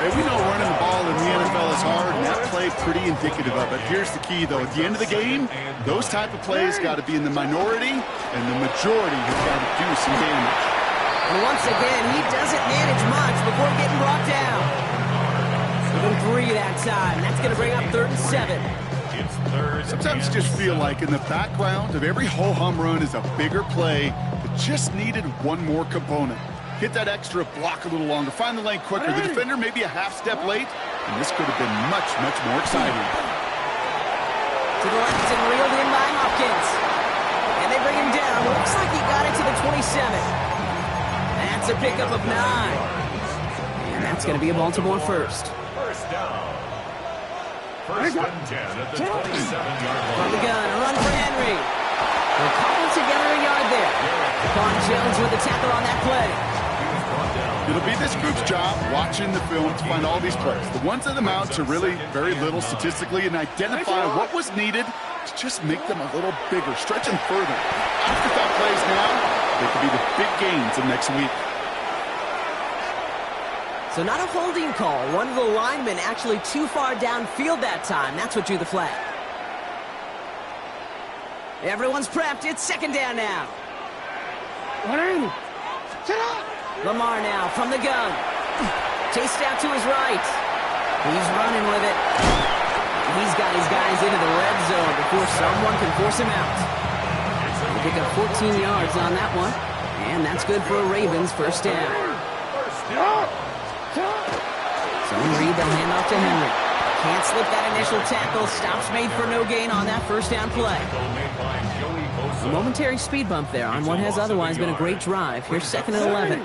Okay, we know running the ball in the NFL is hard, and that play pretty indicative of it. Here's the key, though. At the end of the game, those type of plays got to be in the minority, and the majority has got to do some damage. And once again, he doesn't manage much before getting brought down. Even 3 that time. That's going to bring up 3rd and 7. Sometimes you just feel like in the background of every ho-hum run is a bigger play that just needed one more component. Hit that extra block a little longer, find the lane quicker. The defender may be a half step late, and this could have been much, much more exciting. To the left and reeled in by Hopkins. And they bring him down. Looks like he got it to the 27. That's a pickup of 9. And that's going to be a Baltimore first. First down. First and 10 at the 27-yard line. From the gun, a run for Henry. They're calling together a yard there. Vaughn Jones with the tackle on that play. It'll be this group's job watching the film to find all these plays. The ones that amount to really very little statistically and identify what was needed to just make them a little bigger, stretch them further. Afterthought plays now, they could be the big gains of next week. So not a holding call. One of the linemen actually too far downfield that time. That's what drew the flag. Everyone's prepped. It's 2nd down now. Lamar now from the gun. Chased out to his right. He's running with it. He's got his guys into the red zone before someone can force him out. They pick up 14 yards on that one. And that's good for a Ravens first down. Zone read, they'll hand off to Henry. Can't slip that initial tackle. Stops made for no gain on that first down play. A momentary speed bump there on what has otherwise been a great drive. Here's 2nd and 11.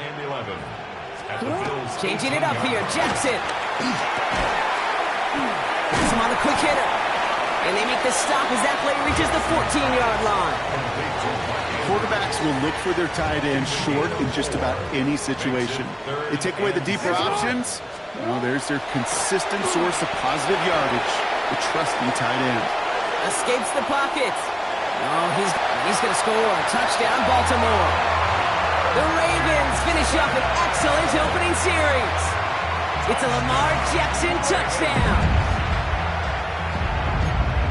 Changing it up here. Jackson. Pass him on the quick hitter. And they make the stop as that play reaches the 14-yard line. Quarterbacks will look for their tight end short in just about any situation. They take away the deeper options. Well, there's their consistent source of positive yardage, the trusty tight end. Escapes the pocket. Oh, he's going to score a touchdown, Baltimore. The Ravens finish up an excellent opening series. It's a Lamar Jackson touchdown.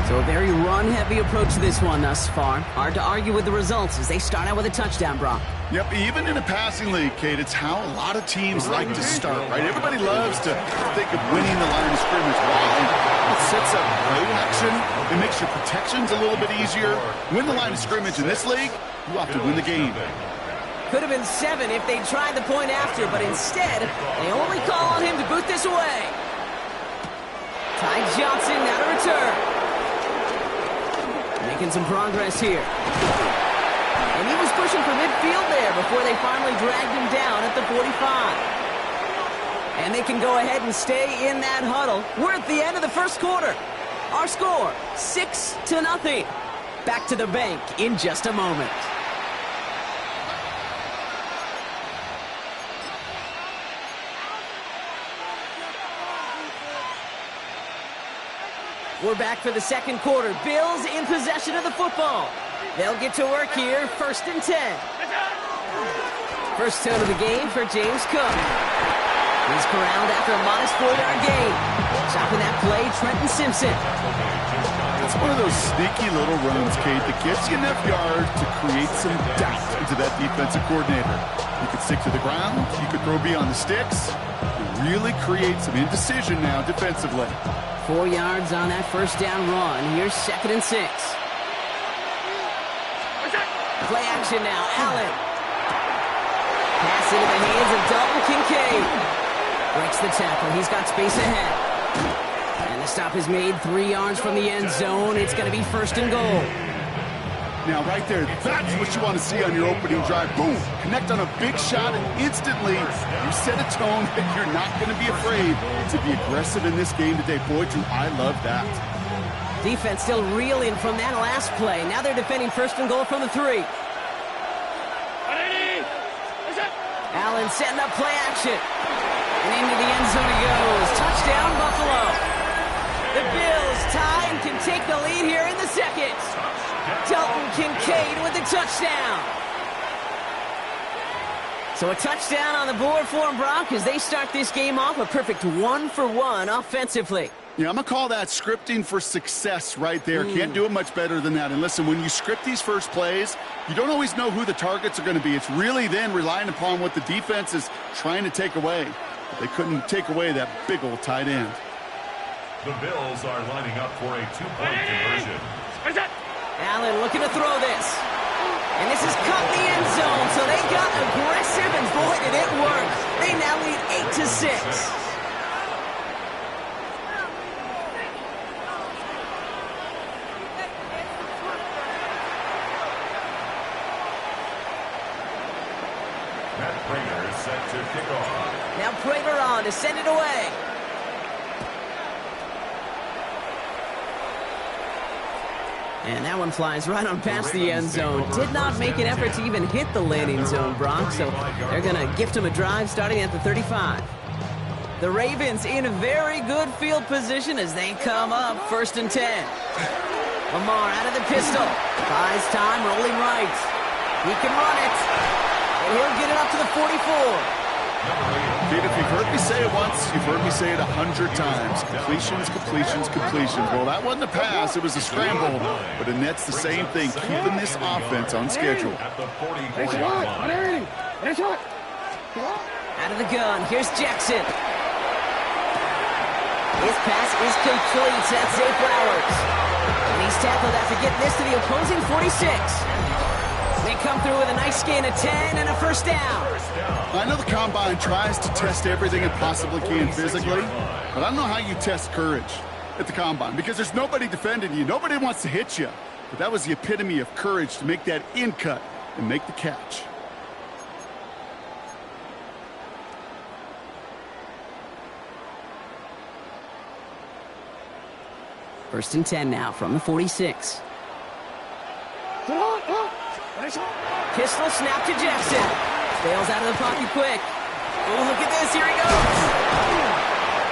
So a very run-heavy approach to this one thus far. Hard to argue with the results as they start out with a touchdown, Brock. Yep, even in a passing league, Kate, it's how a lot of teams like to start, right? Everybody loves to think of winning the line of scrimmage. Why? It sets up play action. It makes your protections a little bit easier. Win the line of scrimmage in this league, you have to win the game. Could have been 7 if they tried the point after, but instead, they only call on him to boot this away. Ty Johnson now to return. Making some progress here. And he was pushing for midfield there before they finally dragged him down at the 45. And they can go ahead and stay in that huddle. We're at the end of the first quarter. Our score, 6-0. Back to the bank in just a moment. We're back for the second quarter. Bills in possession of the football. They'll get to work here, 1st and 10. First tone of the game for James Cook. He's corralled after a modest 4-yard gain. Chopping that play, Trenton Simpson. It's one of those sneaky little runs, Kate, that gets you enough yards to create some doubt into that defensive coordinator. You could stick to the ground. You could throw beyond the sticks. You really create some indecision now defensively. 4 yards on that first down run. Here's 2nd and 6. Play action now. Allen. Pass into the hands of Dalton Kincaid. Breaks the tackle. He's got space ahead. And the stop is made 3 yards from the end zone. It's going to be 1st and goal. Now, right there, that's what you want to see on your opening drive. Boom! Connect on a big shot, and instantly you set a tone that you're not going to be afraid to be aggressive in this game today. Boy, do I love that. Defense still reeling from that last play. Now they're defending 1st and goal from the 3. Allen setting up play action. And into the end zone he goes. Touchdown, Buffalo. The Bills tie and can take the lead here in the second. Dalton Kincaid with the touchdown. So a touchdown on the board for them, Brock, as they start this game off a perfect 1-for-1 offensively. Yeah, I'm going to call that scripting for success right there. Can't do it much better than that. And listen, when you script these first plays, you don't always know who the targets are going to be. It's really then relying upon what the defense is trying to take away. But they couldn't take away that big old tight end. The Bills are lining up for a two-point conversion. Allen looking to throw this. And this is caught in the end zone, so they got aggressive, and boy, did it work. They now lead 8-6. Matt Prater is set to kick off. Now Prater on to send it away. And that one flies right on past the end zone. Did not make an effort to even hit the landing zone, Brock, so they're going to gift him a drive starting at the 35. The Ravens in a very good field position as they come up 1st and 10. Lamar out of the pistol. Buys time, rolling right. He can run it. And he'll get it up to the 44. Pete, if you've heard me say it once, you've heard me say it 100 times. Completions, completions, completions. Well, that wasn't a pass. It was a scramble. But it nets the same thing, keeping this offense on schedule. At the 40-yard line. Out of the gun. Here's Jackson. His pass is complete. That's Zay Flowers. And he's tackled after getting this to the opposing 46. They come through with a nice gain of 10 and a first down. I know the Combine tries to test everything it possibly can physically, but I don't know how you test courage at the Combine because there's nobody defending you. Nobody wants to hit you. But that was the epitome of courage to make that in cut and make the catch. First and 10 now from the 46. Pistol snap to Jackson. Bails out of the pocket quick. Oh, look at this. Here he goes.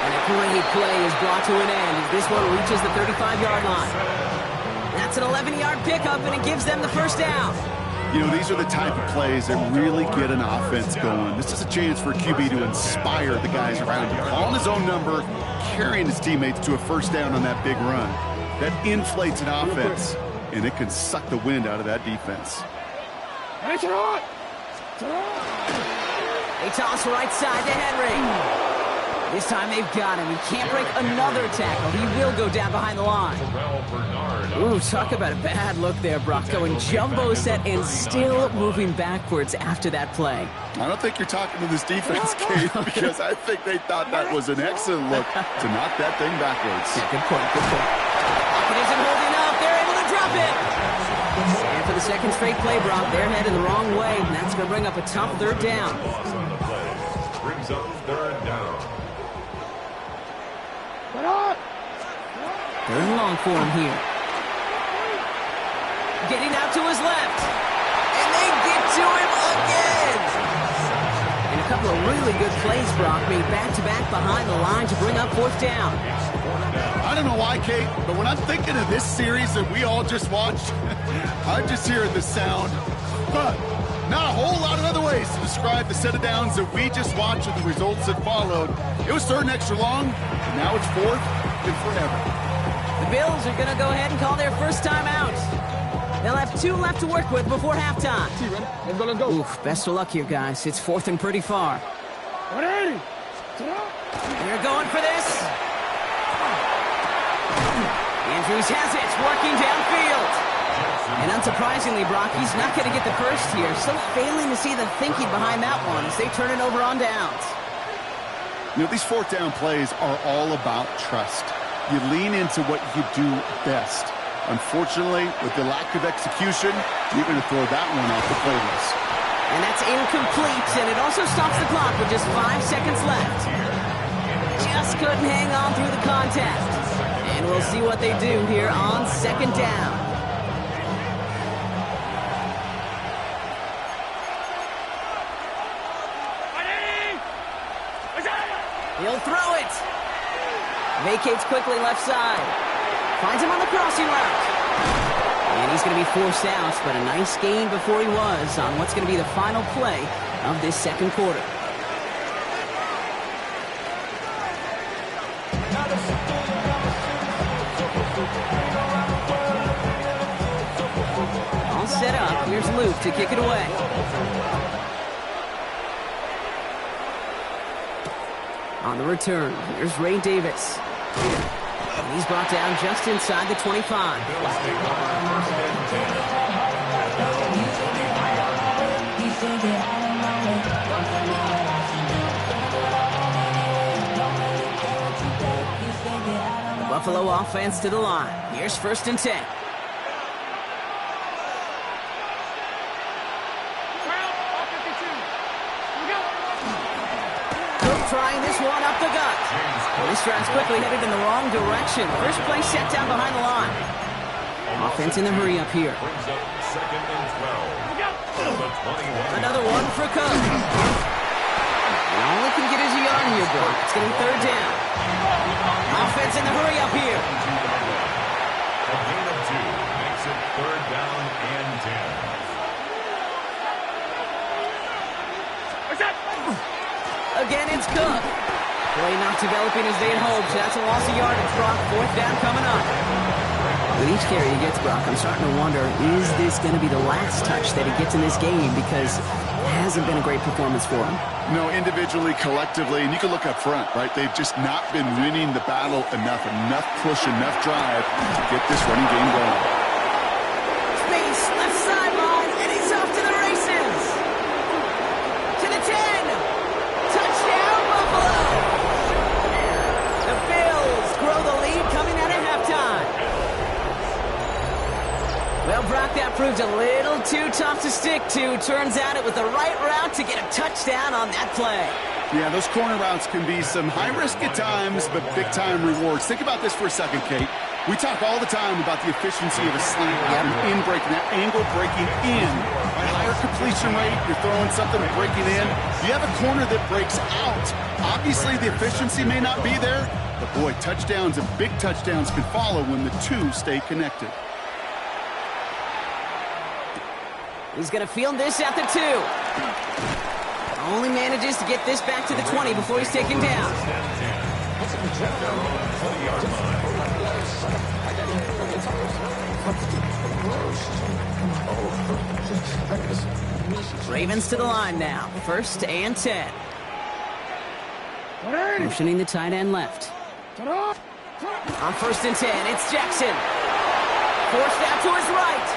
And a great play is brought to an end as this one reaches the 35-yard line. That's an 11-yard pickup, and it gives them the first down. You know, these are the type of plays that really get an offense going. This is a chance for a QB to inspire the guys around him. Calling his own number, carrying his teammates to a first down on that big run. That inflates an offense, and it can suck the wind out of that defense. They toss right side to Henry. This time they've got him. He can't break another tackle. He will go down behind the line. Ooh, talk about a bad look there, Brock. Going jumbo set and still moving backwards after that play. I don't think you're talking to this defense, Kate, because I think they thought that was an excellent look to knock that thing backwards. Yeah, good point, good point. Pocket isn't holding up. They're able to drop it. And for the second straight play, Brock, they're headed the wrong way, and that's going to bring up a tough third down. Brings up third down. Third and long for him here. Getting out to his left. And they get to him again. And a couple of really good plays, Brock, made back-to-back behind the line to bring up fourth down. I don't know why, Kate, but when I'm thinking of this series that we all just watched, I'm just hearing the sound. But not a whole lot of other ways to describe the set of downs that we just watched and the results that followed. It was third and extra long, and now it's fourth and forever. The Bills are going to go ahead and call their first time out. They'll have 2 left to work with before halftime. Oof, best of luck here, guys. It's fourth and pretty far. They're going for this. Andrews has it, working downfield. And unsurprisingly, Brock, he's not going to get the first here. Still failing to see the thinking behind that one as they turn it over on downs. You know, these fourth down plays are all about trust. You lean into what you do best. Unfortunately, with the lack of execution, you're going to throw that one off the play list. And that's incomplete, and it also stops the clock with just 5 seconds left. Just couldn't hang on through the contact. And we'll see what they do here on second down. He'll throw it. Vacates quickly left side. Finds him on the crossing route. And he's going to be forced out, but a nice gain before he was on what's going to be the final play of this second quarter. All set up. Here's Luke to kick it away. On the return, here's Ray Davis. And he's brought down just inside the 25. The Buffalo offense to the line. Here's 1st and 10. Trying this one up the gut. This drive's quickly headed in the wrong direction. First play set down behind the line. Offense in the hurry up here. Another one for Cook. All he can get is a yard here, Brock. It's getting 3rd down. Offense in the hurry up here. A gain of 2 makes it 3rd down and 10. Again, it's Cook. Play not developing as they had hoped. That's a loss of yardage, Brock. 4th down coming up. With each carry he gets, Brock, I'm starting to wonder, is this going to be the last touch that he gets in this game? Because it hasn't been a great performance for him. No, individually, collectively, and you can look up front, right? They've just not been winning the battle enough push, enough drive to get this running game going. Space, left sideline, and he's off to the races. To the 10. Touchdown, Buffalo. The Bills grow the lead coming out of halftime. Well, Brock, that proved a little too tough to stick to. Turns out it was the right route to get a touchdown on that play. Yeah, those corner routes can be some high risk at times, but big-time rewards. Think about this for a second, Kate. We talk all the time about the efficiency of a slant route and in breaking, that angle breaking in. Right, higher completion rate, you're throwing something breaking in. You have a corner that breaks out. Obviously, the efficiency may not be there, but boy, touchdowns and big touchdowns can follow when the two stay connected. He's going to field this at the 2. Only manages to get this back to the 20 before he's taken down. Ravens to the line now. 1st and 10. Motioning the tight end left. On 1st and 10, it's Jackson. Forced out to his right.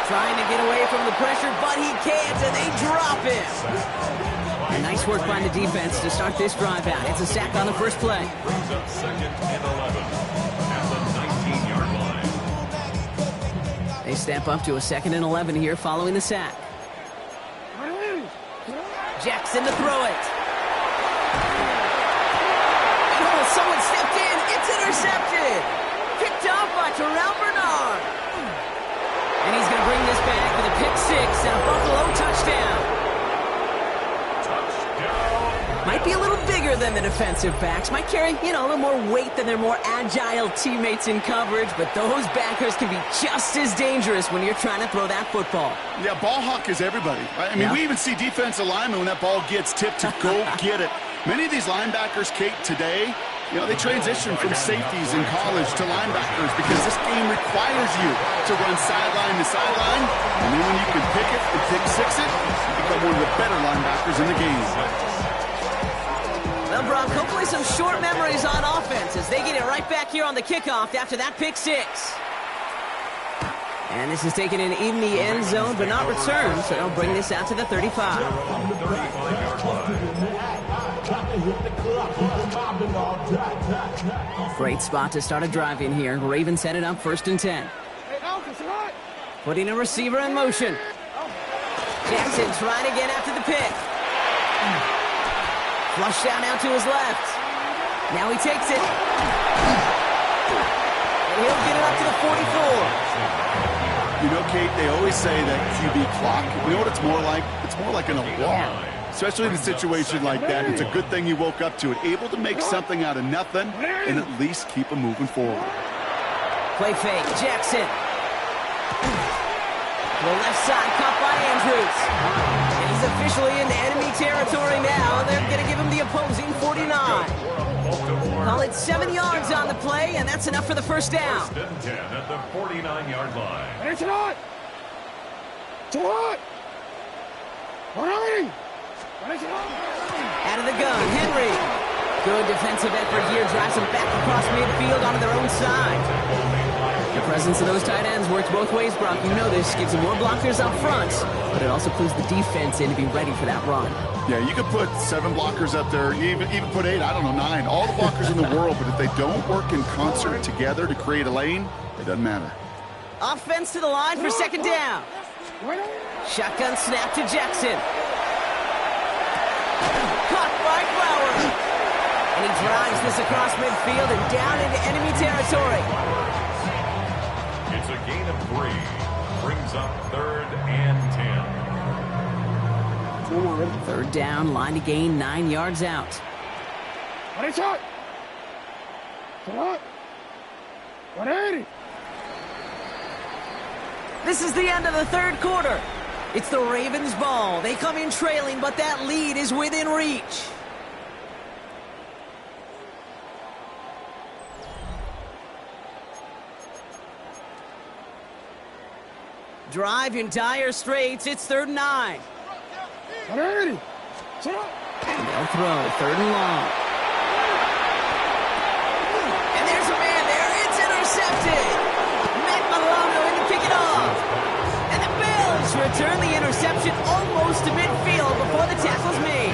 Trying to get away from the pressure, but he can't, and they drop him. And nice work by the defense to start this drive out. It's a sack on the first play. Brings up 2nd and 11 at the 19-yard line. They step up to a 2nd and 11 here following the sack. Jackson to throw it. Oh, someone stepped in. It's intercepted. Picked off by Terrell Bernard. And he's going to bring this back with a pick 6 and a Buffalo touchdown. Might be a little bigger than the defensive backs. Might carry, a little more weight than their more agile teammates in coverage. But those backers can be just as dangerous when you're trying to throw that football. Yeah, ball hawk is everybody. Right? I mean, we even see defensive linemen when that ball gets tipped to go get it. Many of these linebackers, Kate, today, they transition from safeties in college to linebackers because this game requires you to run sideline to sideline. And then when you can pick it and pick 6 it, you become one of the better linebackers in the game. Well, Brock, hopefully some short memories on offense as they get it right back here on the kickoff after that pick 6. And this is taken in the end zone, but not returned, so they'll bring this out to the 35. Great spot to start a drive in here. Ravens set it up 1st and 10. Putting a receiver in motion. Jackson trying to get after the pick. Flush down out to his left. Now he takes it. And he'll get it up to the 44. Kate, they always say that QB clock, you know what it's more like? It's more like an alarm. Especially in a situation like that. It's a good thing you woke up to it. Able to make something out of nothing and at least keep them moving forward. Play fake. Jackson. The left side caught by Andrews. And he's officially into enemy territory now. They're going to give him the opposing 49. Call it 7 yards on the play, and that's enough for the first down. First and 10 at the 49-yard line. It's not. To what? Out of the gun, Henry. Good defensive effort here. Drives them back across midfield onto their own side. The presence of those tight ends works both ways, Brock. You know this. Gives them more blockers up front, but it also clues the defense in to be ready for that run. Yeah, you could put 7 blockers up there, even put 8, I don't know, 9. All the blockers in the world, but if they don't work in concert together to create a lane, it doesn't matter. Offense to the line for second down. Shotgun snap to Jackson. Caught by Flowers. And he drives this across midfield and down into enemy territory. It's a gain of 3. Brings up 3rd and 10. Third down, line to gain 9 yards out. This is the end of the third quarter. It's the Ravens' ball. They come in trailing, but that lead is within reach. Drive in dire straits. It's 3rd and 9. And they'll throw 3rd and long. And there's a man there. It's intercepted. Matt Milano in to pick it off. And the Bills return the interception almost to midfield before the tackle's made.